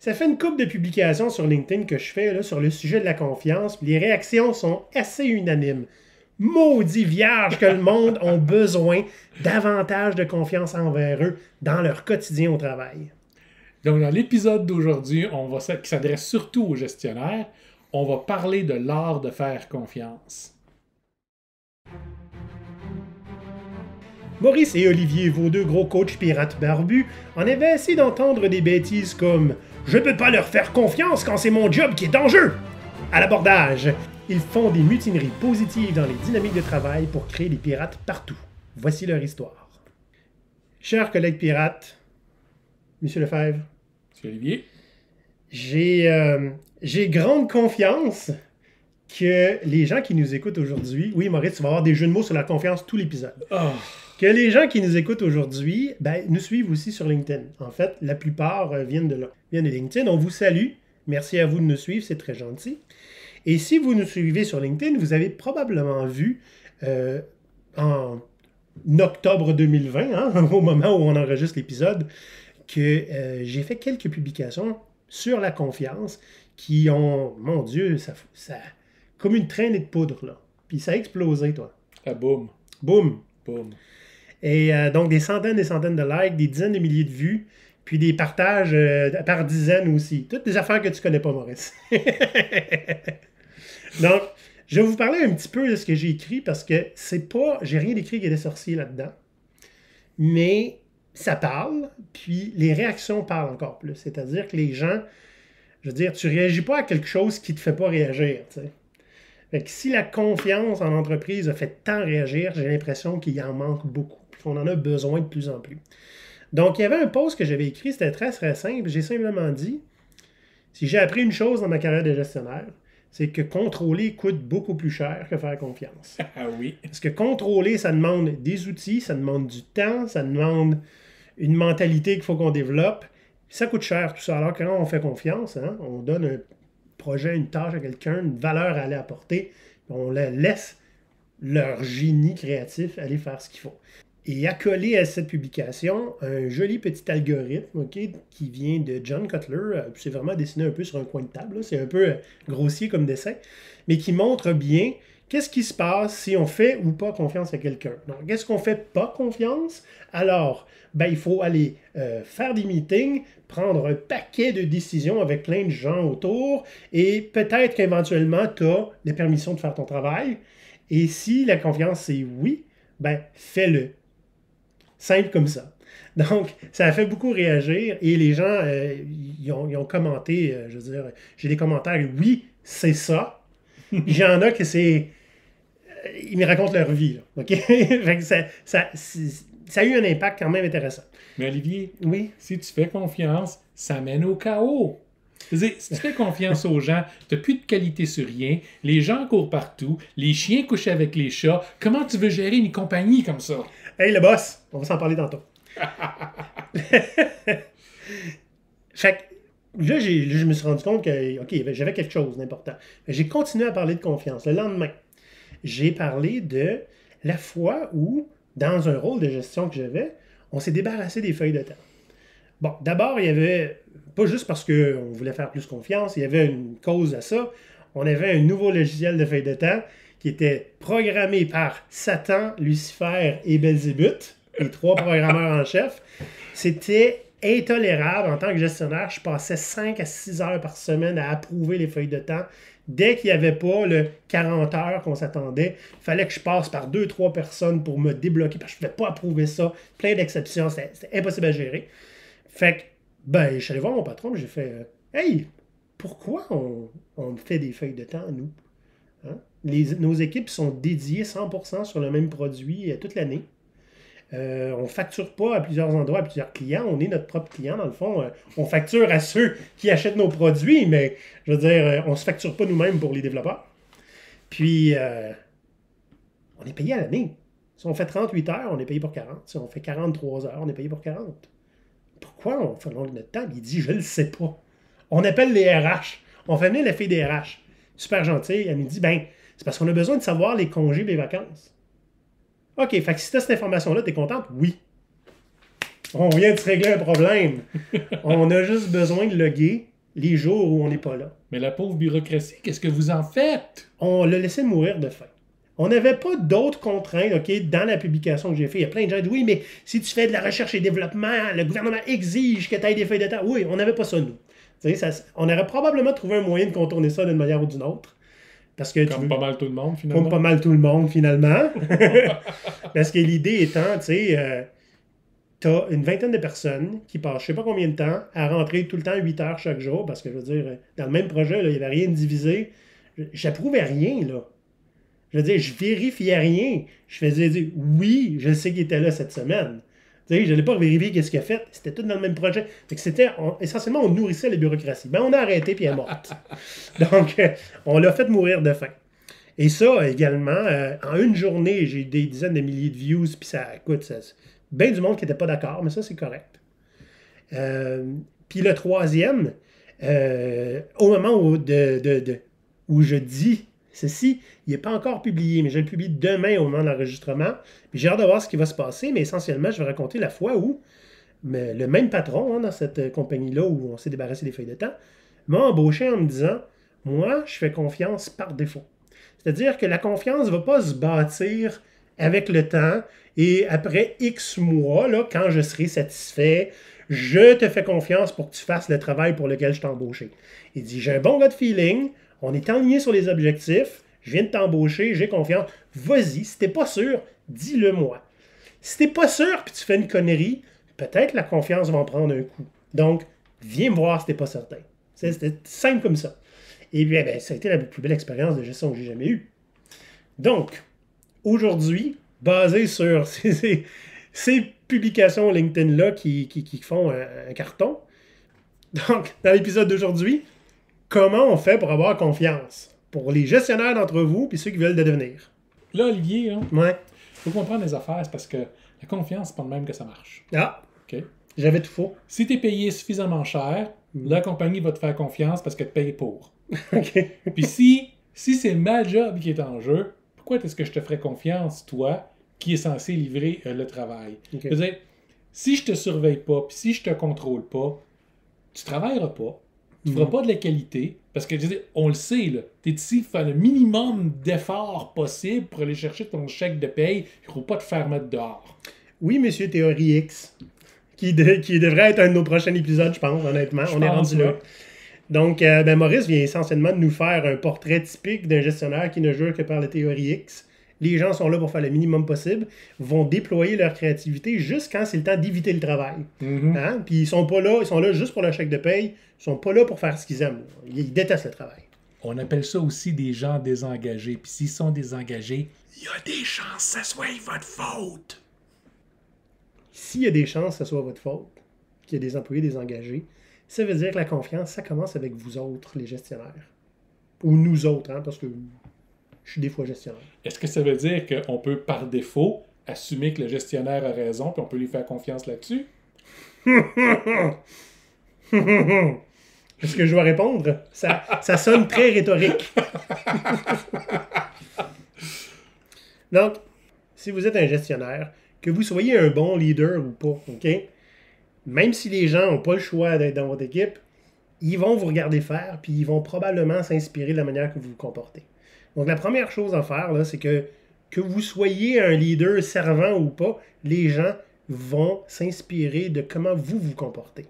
Ça fait une couple de publications sur LinkedIn que je fais là, sur le sujet de la confiance, puis les réactions sont assez unanimes. Maudit vierge que le monde a besoin davantage de confiance envers eux dans leur quotidien au travail. Donc, dans l'épisode d'aujourd'hui, qui s'adresse surtout aux gestionnaires, on va parler de l'art de faire confiance. Maurice et Olivier, vos deux gros coachs pirates barbus, en avaient assez d'entendre des bêtises comme « Je peux pas leur faire confiance quand c'est mon job qui est en jeu !» À l'abordage, ils font des mutineries positives dans les dynamiques de travail pour créer des pirates partout. Voici leur histoire. Chers collègues pirates, Monsieur Lefebvre, Monsieur Olivier? J'ai grande confiance que les gens qui nous écoutent aujourd'hui... Oui, Maurice, tu vas avoir des jeux de mots sur la confiance tout l'épisode. Oh. Que les gens qui nous écoutent aujourd'hui, nous suivent aussi sur LinkedIn. En fait, la plupart viennent de là, viennent de LinkedIn. On vous salue. Merci à vous de nous suivre, c'est très gentil. Et si vous nous suivez sur LinkedIn, vous avez probablement vu en octobre 2020, au moment où on enregistre l'épisode, que j'ai fait quelques publications sur la confiance qui ont, mon Dieu, ça comme une traînée de poudre, là. Puis ça a explosé, toi. Ah, boum. Boum. Boum. Et donc des centaines de likes, des dizaines de milliers de vues, puis des partages par dizaines aussi. Toutes des affaires que tu connais pas, Maurice. Donc, je vais vous parler un petit peu de ce que j'ai écrit parce que c'est pas, j'ai rien écrit qui est des sorciers là-dedans. Mais ça parle, puis les réactions parlent encore plus. C'est-à-dire que les gens, je veux dire, tu réagis pas à quelque chose qui te fait pas réagir, tu sais. Fait que si la confiance en entreprise a fait tant réagir, j'ai l'impression qu'il en manque beaucoup, puis qu'on en a besoin de plus en plus. Donc, il y avait un post que j'avais écrit, c'était très, très simple. J'ai simplement dit, si j'ai appris une chose dans ma carrière de gestionnaire, c'est que contrôler coûte beaucoup plus cher que faire confiance. Ah oui. Parce que contrôler, ça demande des outils, ça demande du temps, ça demande une mentalité qu'il faut qu'on développe. Ça coûte cher tout ça. Alors quand on fait confiance, on donne un projet, une tâche à quelqu'un, une valeur à aller apporter, on laisse leur génie créatif aller faire ce qu'il faut. Et accolé à cette publication, un joli petit algorithme qui vient de John Cutler, c'est vraiment dessiné un peu sur un coin de table, c'est un peu grossier comme dessin, mais qui montre bien qu'est-ce qui se passe si on fait ou pas confiance à quelqu'un. Donc, qu'est-ce qu'on fait pas confiance? Alors, il faut aller faire des meetings, prendre un paquet de décisions avec plein de gens autour, et peut-être qu'éventuellement, tu as les permissions de faire ton travail. Et si la confiance, c'est oui, fais-le. Simple comme ça. Donc, ça a fait beaucoup réagir et les gens, ils ont commenté, je veux dire, j'ai des commentaires, oui, c'est ça. Il y en a que c'est... Ils me racontent leur vie, là, OK? Fait que ça a eu un impact quand même intéressant. Mais Olivier, oui? Si tu fais confiance, ça mène au chaos. C'est-à-dire, si tu fais confiance aux gens, tu n'as plus de qualité sur rien, les gens courent partout, les chiens couchent avec les chats, comment tu veux gérer une compagnie comme ça? Hey, le boss, on va s'en parler tantôt. Fait que là, je me suis rendu compte que, OK, j'avais quelque chose d'important. J'ai continué à parler de confiance. Le lendemain, j'ai parlé de la fois où, dans un rôle de gestion que j'avais, on s'est débarrassé des feuilles de temps. Bon, d'abord, il y avait, pas juste parce qu'on voulait faire plus confiance, il y avait une cause à ça. On avait un nouveau logiciel de feuilles de temps qui était programmé par Satan, Lucifer et Belzébuth, les trois programmeurs en chef. C'était intolérable en tant que gestionnaire. Je passais 5 à 6 heures par semaine à approuver les feuilles de temps. Dès qu'il n'y avait pas le 40 heures qu'on s'attendait, il fallait que je passe par 2-3 personnes pour me débloquer parce que je ne pouvais pas approuver ça. Plein d'exceptions, c'était impossible à gérer. Fait que, je suis allé voir mon patron et j'ai fait Hey, pourquoi on fait des feuilles de temps, nous? Hein? Nos équipes sont dédiées 100% sur le même produit toute l'année. On ne facture pas à plusieurs endroits, à plusieurs clients. On est notre propre client, dans le fond. On facture à ceux qui achètent nos produits, mais je veux dire, on ne se facture pas nous-mêmes pour les développeurs. Puis, on est payé à l'année. Si on fait 38 heures, on est payé pour 40. Si on fait 43 heures, on est payé pour 40. Pourquoi on fait long de notre temps? Il dit, je ne le sais pas. On appelle les RH. On fait venir la fille des RH. Super gentille. Elle me dit, c'est parce qu'on a besoin de savoir les congés et les vacances. OK, fait que si tu as cette information-là, tu es contente? Oui. On vient de se régler un problème. On a juste besoin de loguer les jours où on n'est pas là. Mais la pauvre bureaucratie, qu'est-ce que vous en faites? On l'a laissé mourir de faim. On n'avait pas d'autres contraintes, OK, dans la publication que j'ai faite. Il y a plein de gens qui disent, oui, mais si tu fais de la recherche et développement, le gouvernement exige que tu aies des feuilles de temps. Oui, on n'avait pas ça, nous. On aurait probablement trouvé un moyen de contourner ça d'une manière ou d'une autre. Parce que Comme pas mal tout le monde, finalement. Comme pas mal tout le monde, finalement. Parce que l'idée étant, tu sais, t'as une vingtaine de personnes qui passent je sais pas combien de temps à rentrer tout le temps 8 heures chaque jour. Parce que, je veux dire, dans le même projet, là, il n'y avait rien de divisé. J'approuvais rien, là. Je veux dire, je vérifiais rien. Je faisais dire, oui, je sais qu'il était là cette semaine. Tu sais, je n'allais pas vérifier qu'est-ce qu'il a fait. C'était tout dans le même projet. Fait que essentiellement, on nourrissait la bureaucratie. Ben, on a arrêté, puis elle est morte. Donc, on l'a fait mourir de faim. Et ça, également, en une journée, j'ai eu des dizaines de milliers de views, puis ça, écoute, bien du monde qui n'était pas d'accord, mais ça, c'est correct. Puis le troisième, au moment où je dis ceci, il n'est pas encore publié, mais je le publie demain au moment de l'enregistrement. Puis j'ai hâte de voir ce qui va se passer, mais essentiellement, je vais raconter la fois où le même patron, dans cette compagnie-là où on s'est débarrassé des feuilles de temps, m'a embauché en me disant, moi, je fais confiance par défaut. C'est-à-dire que la confiance ne va pas se bâtir avec le temps et après X mois, là, quand je serai satisfait, je te fais confiance pour que tu fasses le travail pour lequel je t'ai embauché. Il dit, j'ai un bon gars de feeling, on est aligné sur les objectifs, je viens de t'embaucher, j'ai confiance, vas-y, si t'es pas sûr, dis-le moi. Si t'es pas sûr puis tu fais une connerie, peut-être la confiance va en prendre un coup. Donc, viens me voir si t'es pas certain. C'était simple comme ça. Et bien, ça a été la plus belle expérience de gestion que j'ai jamais eue. Donc, aujourd'hui, basé sur ces publications LinkedIn-là qui font un carton, donc, dans l'épisode d'aujourd'hui, comment on fait pour avoir confiance? Pour les gestionnaires d'entre vous puis ceux qui veulent le devenir. Là, Olivier, hein, Ouais. faut comprendre les affaires, c'est parce que la confiance, c'est pas de même que ça marche. Ah, OK? j'avais tout faux. Si tu es payé suffisamment cher, la compagnie va te faire confiance parce qu'elle te paye pour. OK. Puis si c'est ma job qui est en jeu, pourquoi est-ce que je te ferais confiance, toi, qui est censé livrer le travail? OK. Je veux dire, si je te surveille pas, puis si je te contrôle pas, tu travailleras pas, tu feras pas de la qualité, parce que je veux dire, on le sait, là, tu es ici pour faire le minimum d'efforts possible pour aller chercher ton chèque de paye, il ne faut pas te faire mettre dehors. Oui, monsieur Théorie X, qui devrait être un de nos prochains épisodes, je pense, honnêtement. On est rendu là. Donc, Maurice vient essentiellement de nous faire un portrait typique d'un gestionnaire qui ne jure que par la théorie X. Les gens sont là pour faire le minimum possible, vont déployer leur créativité juste quand c'est le temps d'éviter le travail. Hein? Puis ils sont là juste pour le chèque de paye, ils sont pas là pour faire ce qu'ils aiment. Ils détestent le travail. On appelle ça aussi des gens désengagés. Puis s'ils sont désengagés, il y a des chances que ça soit votre faute. S'il y a des chances que ce soit votre faute, qu'il y ait des employés désengagés, ça veut dire que la confiance, ça commence avec vous autres, les gestionnaires. Ou nous autres, hein, parce que je suis des fois gestionnaire. Est-ce que ça veut dire qu'on peut, par défaut, assumer que le gestionnaire a raison puis on peut lui faire confiance là-dessus? Est-ce que je dois répondre? Ça sonne très rhétorique. Donc, si vous êtes un gestionnaire, que vous soyez un bon leader ou pas, OK? Même si les gens n'ont pas le choix d'être dans votre équipe, ils vont vous regarder faire, puis ils vont probablement s'inspirer de la manière que vous vous comportez. Donc, la première chose à faire, là, c'est que vous soyez un leader servant ou pas, les gens vont s'inspirer de comment vous vous comportez.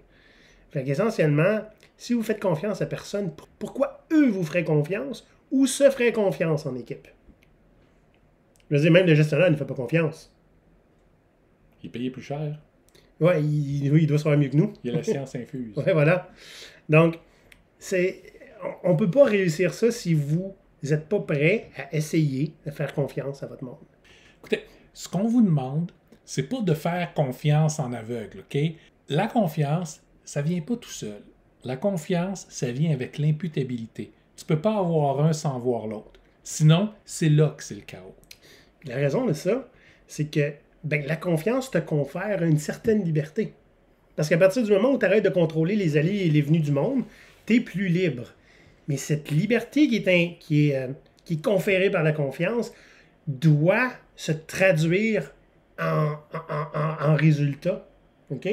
Fait qu'essentiellement, si vous faites confiance à personne, pourquoi eux vous feraient confiance ou se feraient confiance en équipe? Je veux dire, même le gestionnaire ne fait pas confiance. Il est payé plus cher. Ouais, il doit savoir mieux que nous. Il y a la science infuse. Ouais, voilà. Donc, on ne peut pas réussir ça si vous n'êtes pas prêt à essayer de faire confiance à votre monde. Écoutez, ce qu'on vous demande, c'est pas de faire confiance en aveugle, OK? La confiance, ça vient pas tout seul. La confiance, ça vient avec l'imputabilité. Tu peux pas avoir un sans voir l'autre. Sinon, c'est là que c'est le chaos. La raison de ça, c'est que la confiance te confère une certaine liberté. Parce qu'à partir du moment où tu arrêtes de contrôler les allées et les venues du monde, tu es plus libre. Mais cette liberté qui est conférée par la confiance doit se traduire en résultat. OK?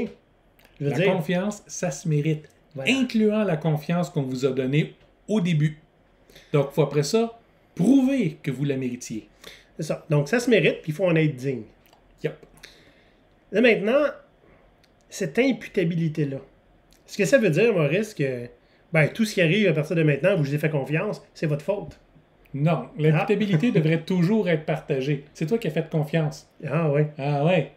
La confiance, ça se mérite. Voilà. incluant la confiance qu'on vous a donnée au début. Donc, il faut après ça prouver que vous la méritiez. C'est ça. Donc, ça se mérite, puis il faut en être digne. Yep. Là, maintenant, cette imputabilité-là, ce que ça veut dire, Maurice, que tout ce qui arrive à partir de maintenant, vous avez fait confiance, c'est votre faute. Non, l'imputabilité devrait toujours être partagée. C'est toi qui as fait confiance. Ah ouais. Ah ouais.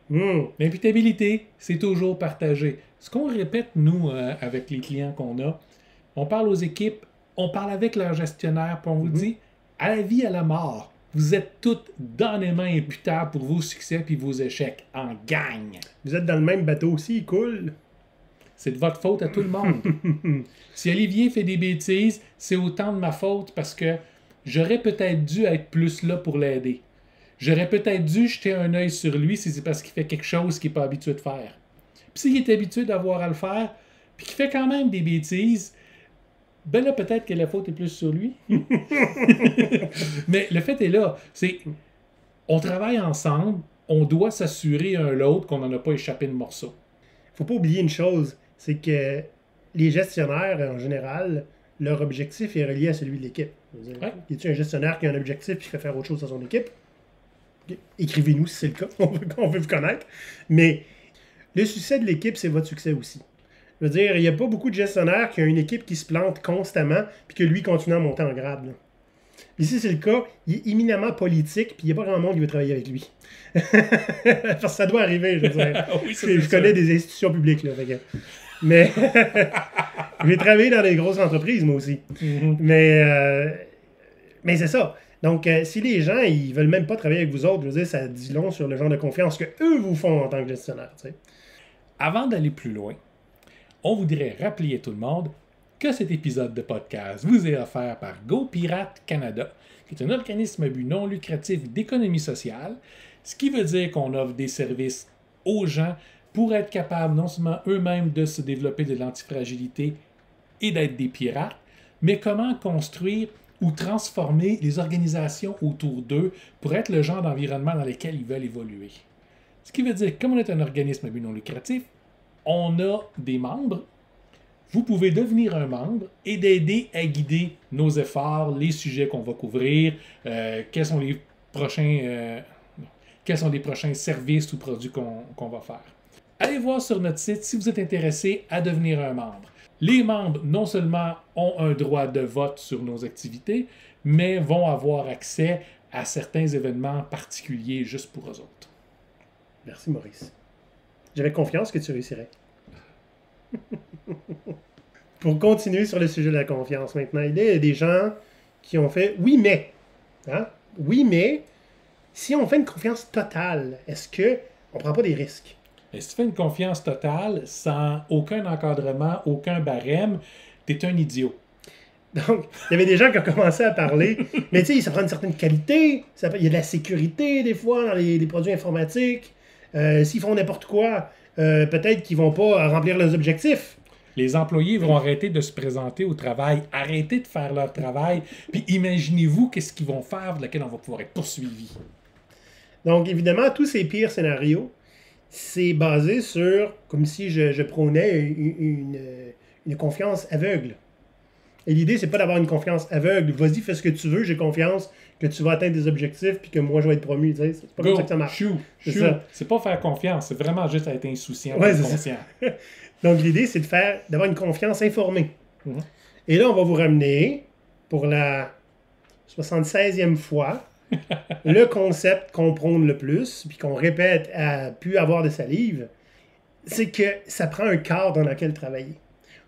L'imputabilité, c'est toujours partagé. Ce qu'on répète, nous, avec les clients qu'on a, on parle aux équipes, on parle avec leur gestionnaire, puis on vous dit, à la vie, à la mort, vous êtes toutes donnément imputables pour vos succès puis vos échecs en gang. Vous êtes dans le même bateau aussi, il coule. C'est de votre faute à tout le monde. Si Olivier fait des bêtises, c'est autant de ma faute parce que j'aurais peut-être dû être plus là pour l'aider. J'aurais peut-être dû jeter un œil sur lui si c'est parce qu'il fait quelque chose qu'il n'est pas habitué de faire. Puis s'il est habitué d'avoir à le faire, puis qu'il fait quand même des bêtises, ben là, peut-être que la faute est plus sur lui. Mais le fait est là, c'est on travaille ensemble, on doit s'assurer un l'autre qu'on n'en a pas échappé de morceau. Faut pas oublier une chose, c'est que les gestionnaires, en général, leur objectif est relié à celui de l'équipe. Ouais. Y a-t-il un gestionnaire qui a un objectif et qui fait faire autre chose à son équipe? Écrivez-nous si c'est le cas, on veut vous connaître. Mais le succès de l'équipe, c'est votre succès aussi. Je veux dire, il n'y a pas beaucoup de gestionnaires qui ont une équipe qui se plante constamment puis que lui continue à monter en grade. Là. Ici, c'est le cas. Il est éminemment politique puis il n'y a pas grand monde qui veut travailler avec lui. Parce que ça doit arriver, je veux dire. Oui, je connais des institutions publiques. Là, mais j'ai travaillé dans des grosses entreprises, moi aussi. Mais c'est ça. Donc, si les gens ils veulent même pas travailler avec vous autres, je veux dire, ça dit long sur le genre de confiance que eux vous font en tant que gestionnaire. Tu sais. Avant d'aller plus loin, on voudrait rappeler à tout le monde que cet épisode de podcast vous est offert par GoPirate Canada, qui est un organisme à but non lucratif d'économie sociale, ce qui veut dire qu'on offre des services aux gens pour être capables non seulement eux-mêmes de se développer de l'antifragilité et d'être des pirates, mais comment construire ou transformer les organisations autour d'eux pour être le genre d'environnement dans lequel ils veulent évoluer. Ce qui veut dire que comme on est un organisme à but non lucratif, on a des membres. Vous pouvez devenir un membre et d'aider à guider nos efforts, les sujets qu'on va couvrir, quels sont les prochains services ou produits qu'on va faire. Allez voir sur notre site si vous êtes intéressé à devenir un membre. Les membres, non seulement ont un droit de vote sur nos activités, mais vont avoir accès à certains événements particuliers juste pour eux autres. Merci, Maurice. J'avais confiance que tu réussirais. Pour continuer sur le sujet de la confiance maintenant, il y a des gens qui ont fait « oui, mais ». Hein? Oui, mais si on fait une confiance totale, est-ce qu'on ne prend pas des risques? Et si tu fais une confiance totale, sans aucun encadrement, aucun barème, t'es un idiot. Donc, il y avait des gens qui ont commencé à parler, mais tu sais, ça prend une certaine qualité, il y a de la sécurité des fois dans les produits informatiques. S'ils font n'importe quoi, peut-être qu'ils vont pas remplir leurs objectifs. Les employés vont arrêter de se présenter au travail, arrêter de faire leur travail, puis imaginez-vous qu'est-ce qu'ils vont faire de laquelle on va pouvoir être poursuivi. Donc, évidemment, tous ces pires scénarios, c'est basé sur, comme si je prônais une confiance aveugle. Et l'idée, c'est pas d'avoir une confiance aveugle. Vas-y, fais ce que tu veux, j'ai confiance que tu vas atteindre des objectifs puis que moi, je vais être promu. Tu sais. C'est pas comme ça que ça marche. C'est pas faire confiance, c'est vraiment juste être insouciant, ouais, être conscient. Donc, l'idée, c'est d'avoir une confiance informée. Et là, on va vous ramener, pour la 76e fois, le concept qu'on prône le plus, puis qu'on répète à plus avoir de salive, c'est que ça prend un cadre dans lequel travailler,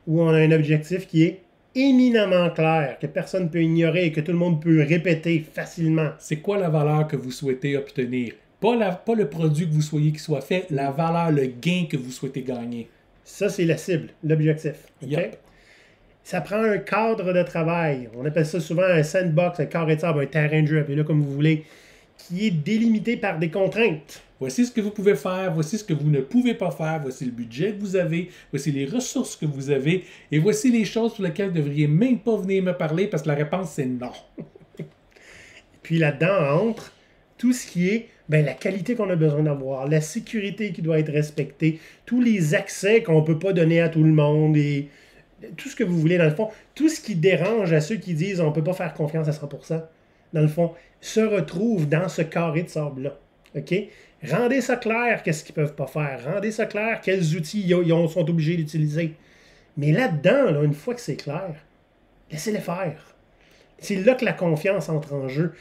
où on a un objectif qui est éminemment clair, que personne ne peut ignorer et que tout le monde peut répéter facilement. C'est quoi la valeur que vous souhaitez obtenir? Pas le produit que vous souhaitez qu'il soit fait, la valeur, le gain que vous souhaitez gagner. Ça, c'est la cible, l'objectif. Okay? Yep. Ça prend un cadre de travail. On appelle ça souvent un sandbox, un carré de sable, un terrain de jeu, appelez-le comme vous voulez, qui est délimité par des contraintes. Voici ce que vous pouvez faire, voici ce que vous ne pouvez pas faire, voici le budget que vous avez, voici les ressources que vous avez, et voici les choses sur lesquelles vous ne devriez même pas venir me parler parce que la réponse, c'est non. Puis là-dedans entre tout ce qui est la qualité qu'on a besoin d'avoir, la sécurité qui doit être respectée, tous les accès qu'on ne peut pas donner à tout le monde, et tout ce que vous voulez, dans le fond, tout ce qui dérange à ceux qui disent on ne peut pas faire confiance à 100%, dans le fond, se retrouve dans ce carré de sable-là. OK? Rendez ça clair, qu'est-ce qu'ils ne peuvent pas faire. Rendez ça clair, quels outils ils sont obligés d'utiliser. Mais là-dedans, là, une fois que c'est clair, laissez-les faire. C'est là que la confiance entre en jeu.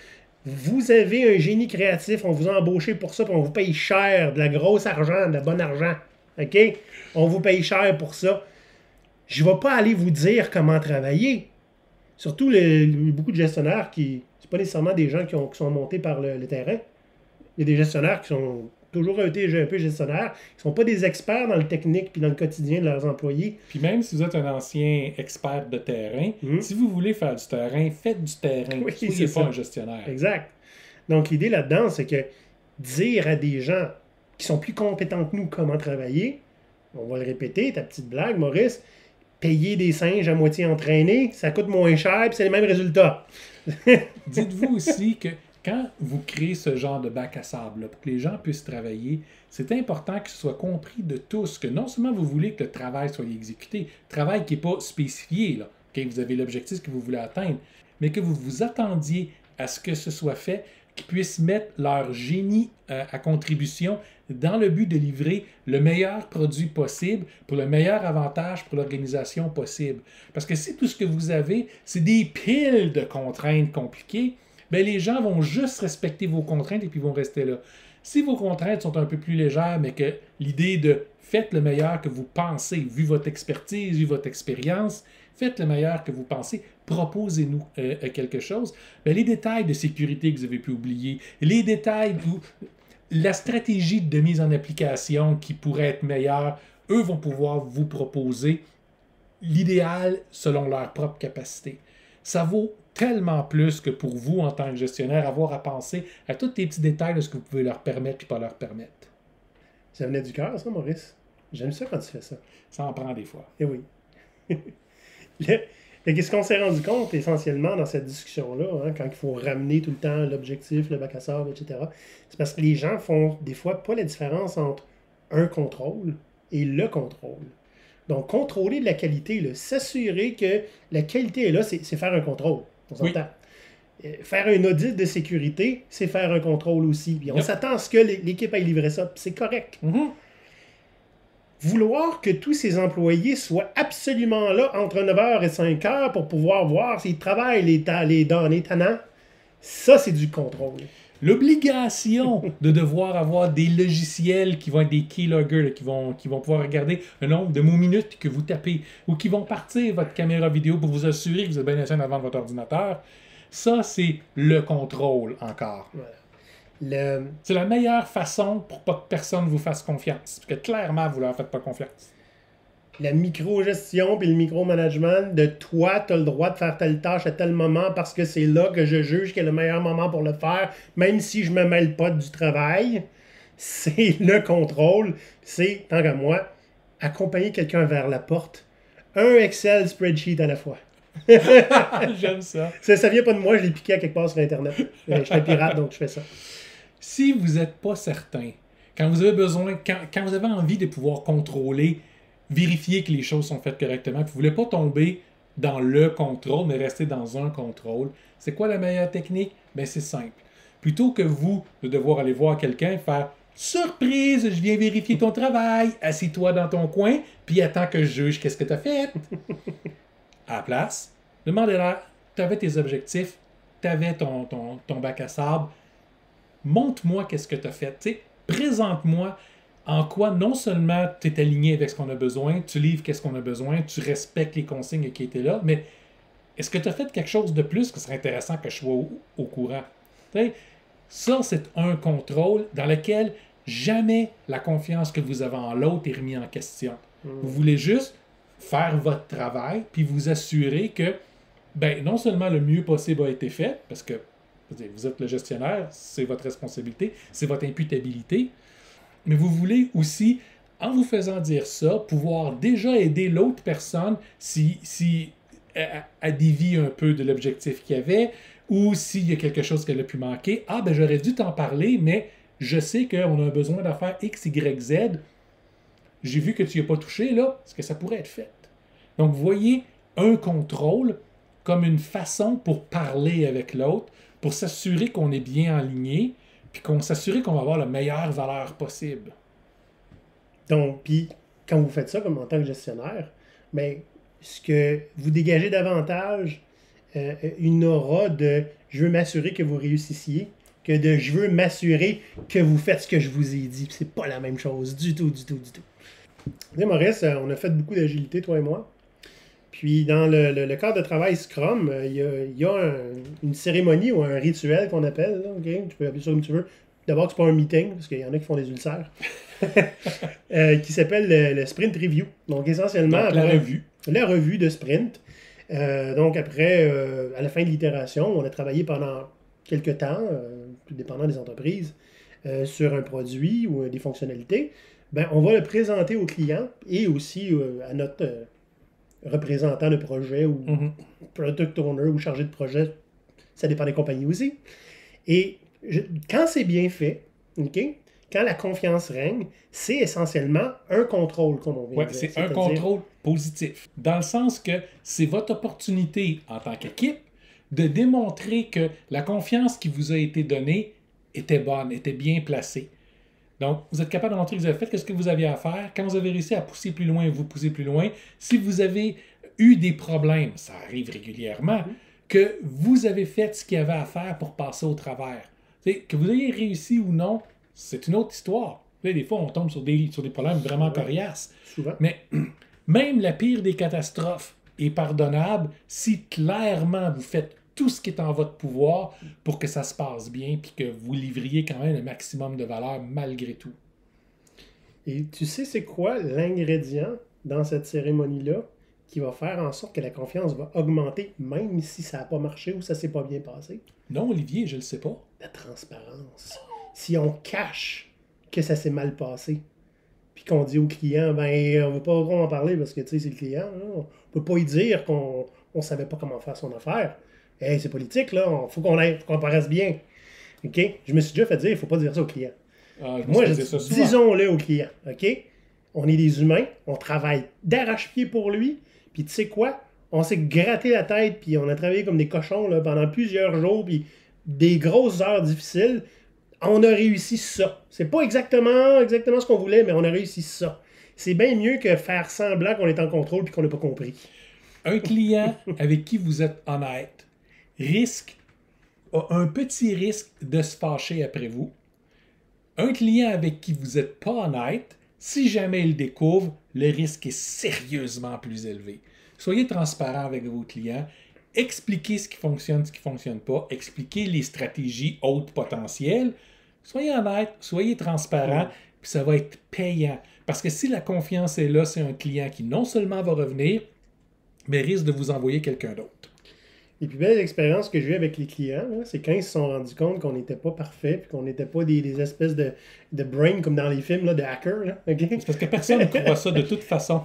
Vous avez un génie créatif, on vous a embauché pour ça, puis on vous paye cher, de la grosse argent, de la bonne argent. OK? On vous paye cher pour ça. Je ne vais pas aller vous dire comment travailler. Surtout beaucoup de gestionnaires qui... C'est pas nécessairement des gens qui sont montés par le terrain. Il y a des gestionnaires qui sont toujours été un peu gestionnaires, qui ne sont pas des experts dans le technique puis dans le quotidien de leurs employés. Puis même si vous êtes un ancien expert de terrain, si vous voulez faire du terrain, faites du terrain. Oui, soyez pas un gestionnaire. Exact. Donc l'idée là-dedans, c'est que dire à des gens qui sont plus compétents que nous comment travailler, on va le répéter, ta petite blague, Maurice, payer des singes à moitié entraînés, ça coûte moins cher puis c'est les mêmes résultats. Dites-vous aussi que quand vous créez ce genre de bac à sable, là, pour que les gens puissent travailler, c'est important que ce soit compris de tous, que non seulement vous voulez que le travail soit exécuté, travail qui n'est pas spécifié, là, okay, vous avez l'objectif que vous voulez atteindre, mais que vous vous attendiez à ce que ce soit fait, qu'ils puissent mettre leur génie à contribution dans le but de livrer le meilleur produit possible pour le meilleur avantage pour l'organisation possible. Parce que si tout ce que vous avez, c'est des piles de contraintes compliquées, bien, les gens vont juste respecter vos contraintes et puis vont rester là. Si vos contraintes sont un peu plus légères, mais que l'idée de faites le meilleur que vous pensez, vu votre expertise, vu votre expérience, faites le meilleur que vous pensez, proposez-nous quelque chose. Bien, les détails de sécurité que vous avez pu oublier, les détails la stratégie de mise en application qui pourrait être meilleure, eux vont pouvoir vous proposer l'idéal selon leur propre capacité. Ça vaut tellement plus que pour vous, en tant que gestionnaire, avoir à penser à tous les petits détails de ce que vous pouvez leur permettre et pas leur permettre. Ça venait du cœur, ça, Maurice? J'aime ça quand tu fais ça. Ça en prend des fois. Eh oui. Qu'est-ce qu'on s'est rendu compte essentiellement dans cette discussion-là, hein, quand il faut ramener tout le temps l'objectif, le bac à sable, etc., c'est parce que les gens font des fois pas la différence entre un contrôle et le contrôle. Donc, contrôler de la qualité, s'assurer que la qualité est là, c'est faire un contrôle. On s'entend. Oui. Faire un audit de sécurité, c'est faire un contrôle aussi. Puis on s'attend à ce que l'équipe aille livrer ça, puis c'est correct. Vouloir que tous ces employés soient absolument là entre 9h et 5h pour pouvoir voir s'ils travaillent les tannants, ça, c'est du contrôle. L'obligation de devoir avoir des logiciels qui vont être des keyloggers, là, qui vont pouvoir regarder le nombre de mots minutes que vous tapez, ou qui vont partir votre caméra vidéo pour vous assurer que vous êtes bien assis devant votre ordinateur, ça, c'est le contrôle encore. Voilà. C'est la meilleure façon pour pas que personne vous fasse confiance. Parce que clairement, vous leur faites pas confiance. La micro-gestion puis le micro-management de toi, tu as le droit de faire telle tâche à tel moment parce que c'est là que je juge qu'il est le meilleur moment pour le faire, même si je me mêle pas du travail. C'est le contrôle. C'est, tant qu'à moi, accompagner quelqu'un vers la porte. Un Excel spreadsheet à la fois. J'aime ça. Ça vient pas de moi, je l'ai piqué à quelque part sur Internet. Je suis un pirate, donc je fais ça. Si vous n'êtes pas certain, quand vous avez besoin, quand vous avez envie de pouvoir contrôler, vérifier que les choses sont faites correctement, puis vous ne voulez pas tomber dans le contrôle, mais rester dans un contrôle, c'est quoi la meilleure technique? Bien, c'est simple. Plutôt que vous de devoir aller voir quelqu'un et faire « Surprise, je viens vérifier ton travail, assis-toi dans ton coin, puis attends que je juge qu'est-ce que tu as fait. » À la place, demandez-leur, tu avais tes objectifs, tu avais ton bac à sable, montre-moi qu'est-ce que tu as fait. T'sais, présente-moi en quoi non seulement tu es aligné avec ce qu'on a besoin, tu livres qu'est-ce qu'on a besoin, tu respectes les consignes qui étaient là, mais est-ce que tu as fait quelque chose de plus que ce serait intéressant que je sois au courant? T'sais, ça, c'est un contrôle dans lequel jamais la confiance que vous avez en l'autre est remise en question. Vous voulez juste faire votre travail puis vous assurer que ben, non seulement le mieux possible a été fait, parce que vous êtes le gestionnaire, c'est votre responsabilité, c'est votre imputabilité, mais vous voulez aussi, en vous faisant dire ça, pouvoir déjà aider l'autre personne si elle dévie un peu de l'objectif qu'il y avait, ou s'il y a quelque chose qu'elle a pu manquer. Ah, ben j'aurais dû t'en parler, mais je sais qu'on a besoin d'en faire X, Y, Z. J'ai vu que tu n'y as pas touché, là, est-ce que ça pourrait être fait? Donc, voyez un contrôle comme une façon pour parler avec l'autre, pour s'assurer qu'on est bien aligné, puis qu'on s'assurer qu'on va avoir la meilleure valeur possible. Donc, puis, quand vous faites ça comme en tant que gestionnaire, ben, ce que vous dégagez davantage une aura de je veux m'assurer que vous réussissiez que de je veux m'assurer que vous faites ce que je vous ai dit. Puis c'est pas la même chose du tout, du tout, du tout. Tu sais, Maurice, on a fait beaucoup d'agilité, toi et moi. Puis dans le cadre de travail Scrum, il y a une cérémonie ou un rituel qu'on appelle, là, ok? Tu peux appeler ça comme tu veux. D'abord, c'est pas un meeting, parce qu'il y en a qui font des ulcères, qui s'appelle le sprint review. Donc essentiellement, Donc, la revue. La revue de sprint. Donc après, à la fin de l'itération, on a travaillé pendant quelques temps, tout dépendant des entreprises, sur un produit ou des fonctionnalités. Ben, on va le présenter au client et aussi à notre représentant de projet ou product owner ou chargé de projet. Ça dépend des compagnies aussi. Et quand c'est bien fait, OK? Quand la confiance règne, c'est essentiellement un contrôle, comme on vient de dire. C'est un contrôle positif. Dans le sens que c'est votre opportunité en tant qu'équipe de démontrer que la confiance qui vous a été donnée était bonne, était bien placée. Donc, vous êtes capable de montrer que vous avez fait ce que vous aviez à faire. Quand vous avez réussi à pousser plus loin, vous poussez plus loin. Si vous avez eu des problèmes, ça arrive régulièrement, que vous avez fait ce qu'il y avait à faire pour passer au travers. Que vous ayez réussi ou non, c'est une autre histoire. Des fois, on tombe sur des problèmes vraiment coriaces. Souvent. Mais même la pire des catastrophes est pardonnable si clairement vous faites tout ce qui est en votre pouvoir pour que ça se passe bien puis que vous livriez quand même le maximum de valeur malgré tout. Et tu sais c'est quoi l'ingrédient dans cette cérémonie-là qui va faire en sorte que la confiance va augmenter même si ça n'a pas marché ou ça s'est pas bien passé? Non, Olivier, je le sais pas. La transparence. Si on cache que ça s'est mal passé, puis qu'on dit au client, ben, on ne veut pas en parler parce que, tu sais, c'est le client, hein, on ne peut pas lui dire qu'on ne savait pas comment faire son affaire. Hey, c'est politique, là, il faut qu'on paraisse bien. OK? Je me suis déjà fait dire, il ne faut pas dire ça au client. Moi, je dis, disons-le au client, OK? On est des humains, on travaille d'arrache-pied pour lui, puis tu sais quoi? On s'est gratté la tête, puis on a travaillé comme des cochons là, pendant plusieurs jours, puis des grosses heures difficiles. On a réussi ça. C'est pas exactement ce qu'on voulait, mais on a réussi ça. C'est bien mieux que faire semblant qu'on est en contrôle puis qu'on n'a pas compris. Un client avec qui vous êtes honnête a un petit risque de se fâcher après vous. Un client avec qui vous n'êtes pas honnête, si jamais il découvre, le risque est sérieusement plus élevé. Soyez transparent avec vos clients. Expliquez ce qui fonctionne, ce qui ne fonctionne pas. Expliquez les stratégies hautes potentielles. Soyez honnête, soyez transparent, puis ça va être payant. Parce que si la confiance est là, c'est un client qui non seulement va revenir, mais risque de vous envoyer quelqu'un d'autre. Les plus belles expériences que j'ai eues avec les clients, là, c'est quand ils se sont rendus compte qu'on n'était pas parfait, puis qu'on n'était pas des espèces de brain comme dans les films là, de hackers. Là, okay? C'est parce que personne ne croit ça de toute façon.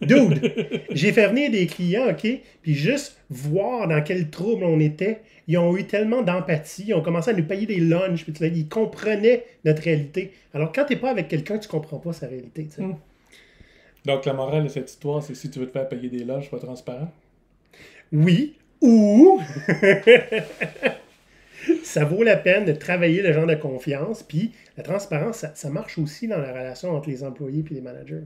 Dude, j'ai fait venir des clients, OK, puis juste voir dans quel trouble on était, ils ont eu tellement d'empathie, ils ont commencé à nous payer des lunchs, puis ils comprenaient notre réalité. Alors, quand tu n'es pas avec quelqu'un, tu ne comprends pas sa réalité. Tu sais. Donc, la morale de cette histoire, c'est si tu veux te faire payer des lunchs, sois transparent. Oui, ou ça vaut la peine de travailler le genre de confiance, puis la transparence, ça marche aussi dans la relation entre les employés et les managers.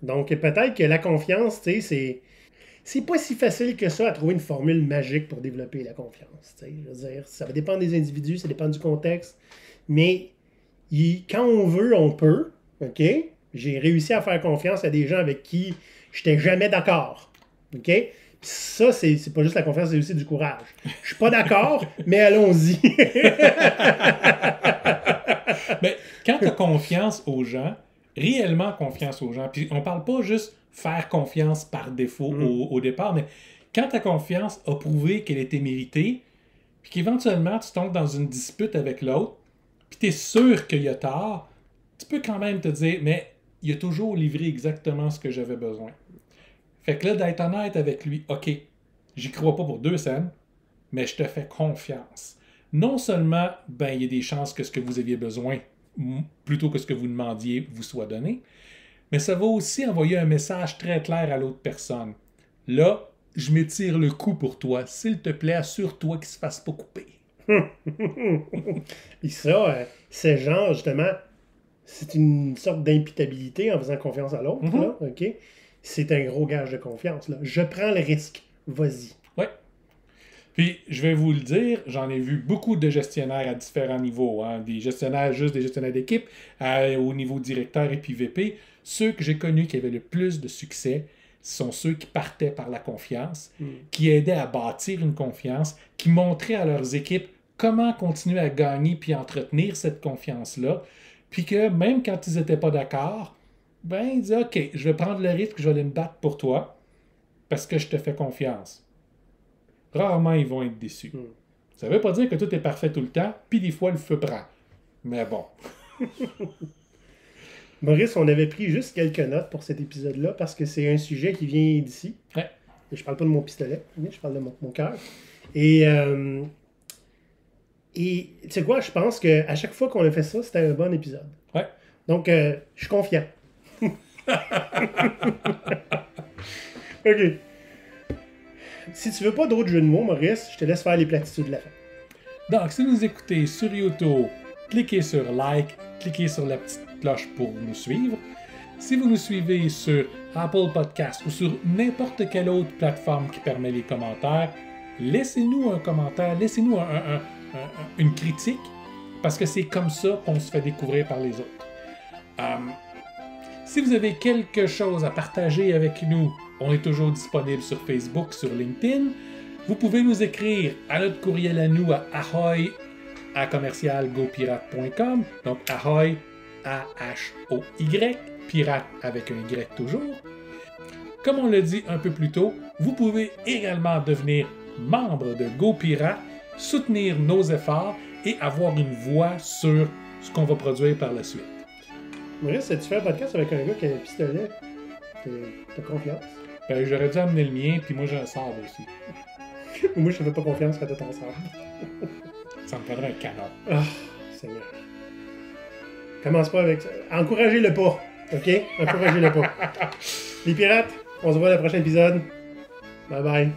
Donc, peut-être que la confiance, tu sais, c'est pas si facile que ça à trouver une formule magique pour développer la confiance. Je veux dire, ça va dépendre des individus, ça dépend du contexte. Mais quand on veut, on peut. OK? J'ai réussi à faire confiance à des gens avec qui je n'étais jamais d'accord. OK? Puis ça, c'est pas juste la confiance, c'est aussi du courage. Je suis pas d'accord, mais allons-y. Mais quand tu as confiance aux gens, réellement confiance aux gens, puis on parle pas juste faire confiance par défaut au départ, mais quand ta confiance a prouvé qu'elle était méritée, puis qu'éventuellement tu tombes dans une dispute avec l'autre, puis tu es sûr qu'il y a tort, tu peux quand même te dire, mais il a toujours livré exactement ce que j'avais besoin. Fait que là, d'être honnête avec lui, OK, j'y crois pas pour 2 cents, mais je te fais confiance. Non seulement, il y a des chances que ce que vous aviez besoin, plutôt que ce que vous demandiez, vous soit donné, mais ça va aussi envoyer un message très clair à l'autre personne. Là, je m'étire le cou pour toi. S'il te plaît, assure-toi qu'il ne se fasse pas couper. Et ça, c'est genre, justement, c'est une sorte d'imputabilité en faisant confiance à l'autre. Là, OK? C'est un gros gage de confiance. Là. Je prends le risque. Vas-y. Oui. Puis, je vais vous le dire, j'en ai vu beaucoup de gestionnaires à différents niveaux. Hein, des gestionnaires, juste des gestionnaires d'équipe, au niveau directeur et puis VP. Ceux que j'ai connus qui avaient le plus de succès sont ceux qui partaient par la confiance, qui aidaient à bâtir une confiance, qui montraient à leurs équipes comment continuer à gagner puis entretenir cette confiance-là. Puis que même quand ils n'étaient pas d'accord, ben, ils disaient « OK, je vais prendre le risque, je vais aller me battre pour toi parce que je te fais confiance. » Rarement, ils vont être déçus. Ça ne veut pas dire que tout est parfait tout le temps, puis des fois, le feu prend. Mais bon. Maurice, on avait pris juste quelques notes pour cet épisode-là parce que c'est un sujet qui vient d'ici. Ouais. Et je parle pas de mon pistolet, je parle de mon cœur. Et tu sais quoi, je pense qu'à chaque fois qu'on a fait ça, c'était un bon épisode. Ouais. Donc, je suis confiant. OK. Si tu veux pas d'autres jeux de mots, Maurice, je te laisse faire les platitudes de la fin. Donc, si vous nous écoutez sur YouTube, cliquez sur like, cliquez sur la petite cloche pour nous suivre. Si vous nous suivez sur Apple Podcast ou sur n'importe quelle autre plateforme qui permet les commentaires, laissez-nous un commentaire, laissez-nous une critique, parce que c'est comme ça qu'on se fait découvrir par les autres. Si vous avez quelque chose à partager avec nous, on est toujours disponible sur Facebook, sur LinkedIn. Vous pouvez nous écrire à notre courriel à nous à ahoy@gopirate.com. Donc ahoy, A-H-O-Y, pirate avec un Y toujours. Comme on l'a dit un peu plus tôt, vous pouvez également devenir membre de GoPirate, soutenir nos efforts et avoir une voix sur ce qu'on va produire par la suite. Maurice, tu fais un podcast avec un gars qui a un pistolet? T'as confiance? Ben, j'aurais dû amener le mien, puis moi j'ai un sabre aussi. Moi, je te fais pas confiance quand t'as ton sabre. Ça me faudrait un canon. Ah, Seigneur. Commence pas avec ça. Encouragez-le pas, OK? Encouragez-le pas. Les pirates, on se voit dans le prochain épisode. Bye bye.